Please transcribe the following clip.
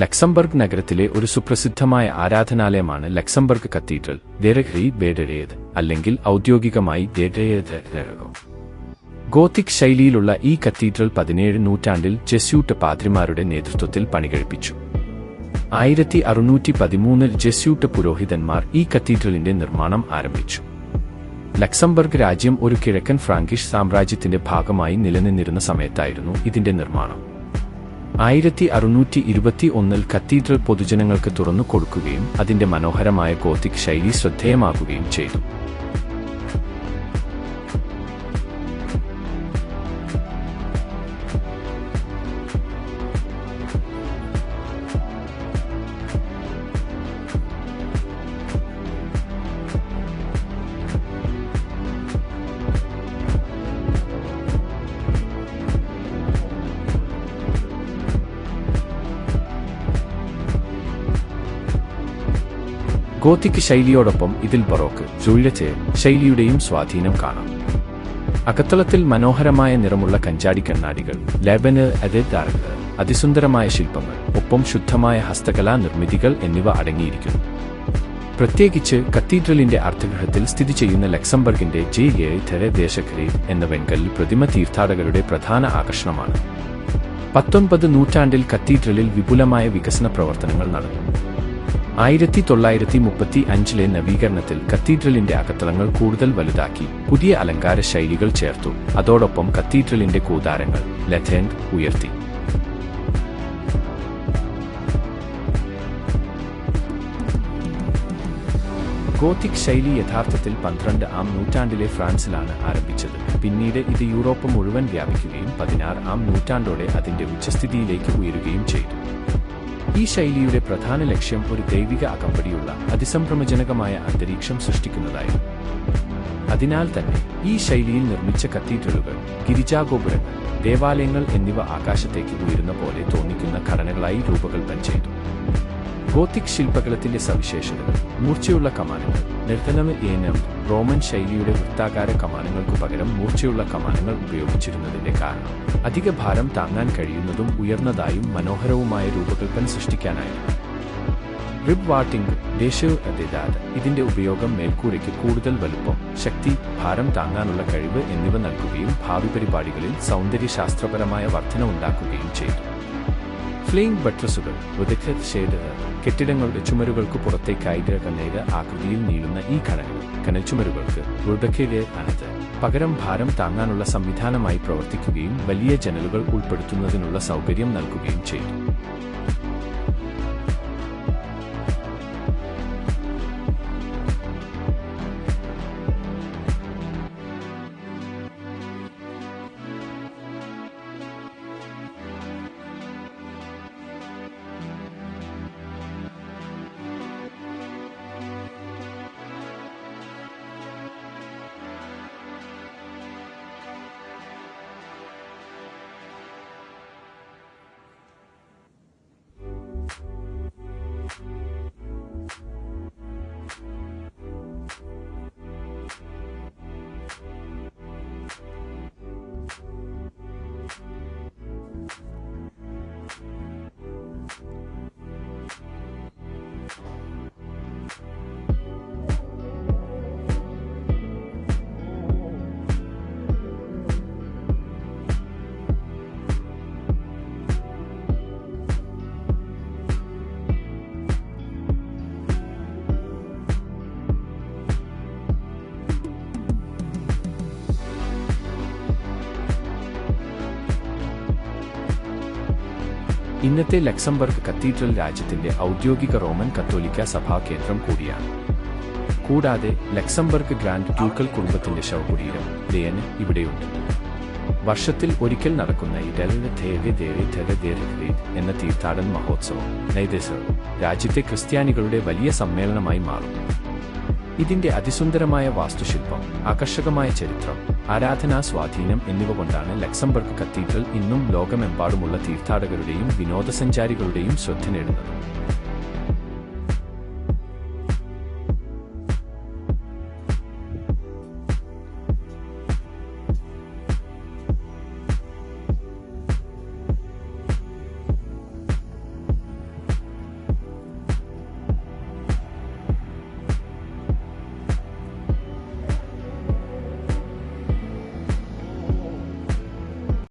Luxembourg നഗരത്തിലെ ഒരു സുപ്രസിദ്ധമായ ആരാധനാലയമാണ് Luxembourg cathedral ദെരഹ്രി ബേഡരേത്, അല്ലെങ്കിൽ ഔദ്യോഗികമായി ദെരേത്. ഗോത്തിക് ശൈലിയിലുള്ള ഈ കത്തീഡ്രൽ 17 നൂറ്റാണ്ടിൽ ജെസ്യൂട്ട് പാദ്രിമാരുടെ നേതൃത്വത്തിൽ പണികഴിപ്പിച്ചു. 1613 ജെസ്യൂട്ട് പുരോഹിതന്മാർ ഈ കത്തീഡ്രലിന്റെ നിർമ്മാണം ആരംഭിച്ചു. ലക്സംബർഗ് രാജ്യം ഒരു കിഴക്കൻ ഫ്രാങ്കിഷ് സാമ്രാജ്യത്തിന്റെ ഭാഗമായി നിലനിന്നിരുന്ന സമയത്തായിരുന്നു ഇതിന്റെ നിർമ്മാണം. 1621 കത്തീഡ്രൽ പൊതുജനങ്ങൾക്ക് തുറന്നു കൊടുക്കുകയും അതിന്റെ മനോഹരമായ ഗോത്തിക് ശൈലി ശ്രദ്ധേയമാക്കുകയും ചെയ്തു. ഗോത്തിക് ശൈലിയോടൊപ്പം ഇതിൽ ബറോക്ക്, ജൂലിയറ്റ് ശൈലിയുടെയും സ്വാധീനം കാണാം. അകത്തളത്തിൽ മനോഹരമായ നിറമുള്ള കഞ്ചാടി കണ്ണാടികൾ, ലെബന് അതെദാറുകൾ, അതിസുന്ദരമായ ശില്പങ്ങൾ, ഒപ്പം ശുദ്ധമായ ഹസ്തകലാ നിർമ്മിതികൾ എന്നിവ അടങ്ങിയിരിക്കുന്നു. പ്രത്യേകിച്ച് കത്തീഡ്രലിന്റെ അർദ്ധഗൃഹത്തിൽ സ്ഥിതി ചെയ്യുന്ന ലക്സംബർഗിന്റെ ജെ ദേശഖരീദ് എന്ന വെങ്കല്ല് പ്രതിമ തീർത്ഥാടകരുടെ പ്രധാന ആകർഷണമാണ്. 19 നൂറ്റാണ്ടിൽ കത്തീഡ്രലിൽ വിപുലമായ വികസന പ്രവർത്തനങ്ങൾ നടന്നു. 1935 നവീകരണത്തിൽ കത്തീഡ്രലിന്റെ അകത്തളങ്ങൾ കൂടുതൽ വലുതാക്കി, പുതിയ അലങ്കാര ശൈലികൾ ചേർത്തു. അതോടൊപ്പം കത്തീഡ്രലിന്റെ കൂടാരങ്ങൾ ലഥേൻഡ് ഉയർത്തി. ഗോത്തിക് ശൈലി യഥാർത്ഥത്തിൽ 12-ാം നൂറ്റാണ്ടിലെ ഫ്രാൻസിലാണ് ആരംഭിച്ചത്. പിന്നീട് ഇത് യൂറോപ്പ് മുഴുവൻ വ്യാപിക്കുകയും 16-ാം നൂറ്റാണ്ടോടെ അതിന്റെ ഉച്ചസ്ഥിതിയിലേക്ക് ഉയരുകയും ചെയ്തു. ഈ ശൈലിയുടെ പ്രധാന ലക്ഷ്യം ഒരു ദൈവിക അകമ്പടിയുള്ള അതിസംഭ്രമജനകമായ അന്തരീക്ഷം സൃഷ്ടിക്കുന്നതായിരുന്നു. അതിനാൽ തന്നെ ഈ ശൈലിയിൽ നിർമ്മിച്ച കത്തീഡ്രലുകൾ, ഗിരിജാഗോപുരങ്ങൾ, ദേവാലയങ്ങൾ എന്നിവ ആകാശത്തേക്ക് ഉയരുന്ന പോലെ തോന്നിക്കുന്ന ഘടനകളായി രൂപകൽപ്പന ചെയ്തു. ഗോത്തിക് ശില്പകലത്തിന്റെ സവിശേഷതകൾ: മൂർച്ചയുള്ള കമാനങ്ങൾ. നിർത്തനം റോമൻ ശൈലിയുടെ വൃത്താകാര കമാനങ്ങൾക്കു പകരം മൂർച്ചയുള്ള കമാനങ്ങൾ ഉപയോഗിച്ചിരുന്നതിന്റെ കാരണം അധിക ഭാരം താങ്ങാൻ കഴിയുന്നതും ഉയർന്നതായും മനോഹരവുമായ രൂപകൽപ്പന സൃഷ്ടിക്കാനായിരുന്നു. റിബ് വാട്ടിംഗ് ഇതിന്റെ ഉപയോഗം മേൽക്കൂരയ്ക്ക് കൂടുതൽ വലുപ്പം, ശക്തി, ഭാരം താങ്ങാനുള്ള കഴിവ് എന്നിവ നൽകുകയും ഭാവി പരിപാടികളിൽ സൗന്ദര്യശാസ്ത്രപരമായ വർധന ഉണ്ടാക്കുകയും ചെയ്തു. ഫ്ലെയിംഗ് ബട്രസുകൾ, കെട്ടിടങ്ങളുടെ ചുമരുകൾക്ക് പുറത്തേക്കായി ആകൃതിയിൽ നീളുന്ന ഈ ഘടനകൾ കനൽ ചുമരുകൾക്ക് പകരം ഭാരം താങ്ങാനുള്ള സംവിധാനമായി പ്രവർത്തിക്കുകയും വലിയ ജനലുകൾ ഉൾപ്പെടുത്തുന്നതിനുള്ള സൗകര്യം നൽകുകയും ചെയ്തു. ഇന്നത്തെ ലക്സംബർഗ് കത്തീഡ്രൽ രാജ്യത്തിന്റെ ഔദ്യോഗിക റോമൻ കത്തോലിക്ക സഭാ കേന്ദ്രം കൂടിയാണ്. കൂടാതെ ലക്സംബർഗ് ഗ്രാൻഡ് ഡ്യൂക്കൽ കുടുംബത്തിന്റെ ശവകുടീരം ലേന് ഇവിടെയുണ്ട്. വർഷത്തിൽ ഒരിക്കൽ നടക്കുന്ന എന്ന തീർത്ഥാടന മഹോത്സവം രാജ്യത്തെ ക്രിസ്ത്യാനികളുടെ വലിയ സമ്മേളനമായി മാറും. ഇതിന്റെ അതിസുന്ദരമായ വാസ്തുശില്പം, ആകർഷകമായ ചരിത്രം, ആരാധനാ സ്വാധീനം എന്നിവ കൊണ്ടാണ് ലക്സംബർഗ് കത്തീഡ്രൽ ഇന്നും ലോകമെമ്പാടുമുള്ള തീർത്ഥാടകരുടെയും വിനോദസഞ്ചാരികളുടെയും ശ്രദ്ധ നേടുന്നത്.